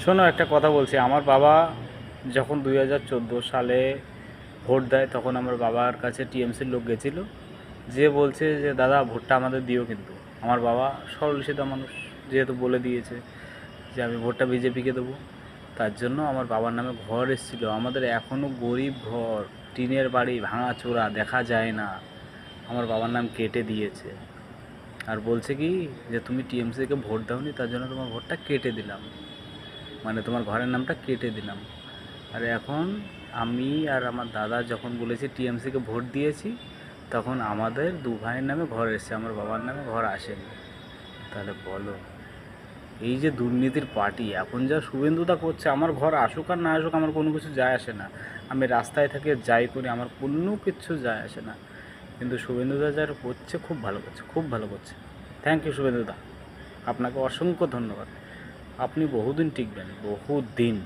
শোনো, একটা কথা বলছি। আমার বাবা যখন 2014 সালে ভোট দেয়, তখন আমার বাবার কাছে টিএমসির লোক গেছিল, যে বলছে যে দাদা ভোটটা আমাদের দিও। কিন্তু আমার বাবা সরল সিধা মানুষ, যেহেতু বলে দিয়েছে যে আমি ভোটটা বিজেপিকে দেবো, তার জন্য আমার বাবার নামে ঘর এসেছিলো। আমাদের এখনও গরিব ঘর, টিনের বাড়ি, ভাঙাচোরা, দেখা যায় না। আমার বাবার নাম কেটে দিয়েছে। আর বলছে কি যে তুমি টিএমসিকে ভোট দাওনি, তার জন্য তোমার ভোটটা কেটে দিলাম, মানে তোমার ঘরের নামটা কেটে দিলাম। আর এখন আমি আর আমার দাদা যখন বলেছি টিএমসিকে ভোট দিয়েছি, তখন আমাদের দু ভাইয়ের নামে ঘর এসছে, আমার বাবার নামে ঘর আসেনি। তাহলে বলো, এই যে দুর্নীতির পার্টি এখন যা শুভেন্দুদা করছে, আমার ঘর আসুক আর না আসুক আমার কোনো কিছু যায় আসে না। আমি রাস্তায় থেকে যাই করি, আমার কোনো কিছু যায় আসে না। কিন্তু শুভেন্দুদা যার করছে, খুব ভালো করছে, খুব ভালো করছে। থ্যাংক ইউ শুভেন্দুদা, আপনাকে অসংখ্য ধন্যবাদ। আপনি বহুদিন টিকবেন, বহুদিন।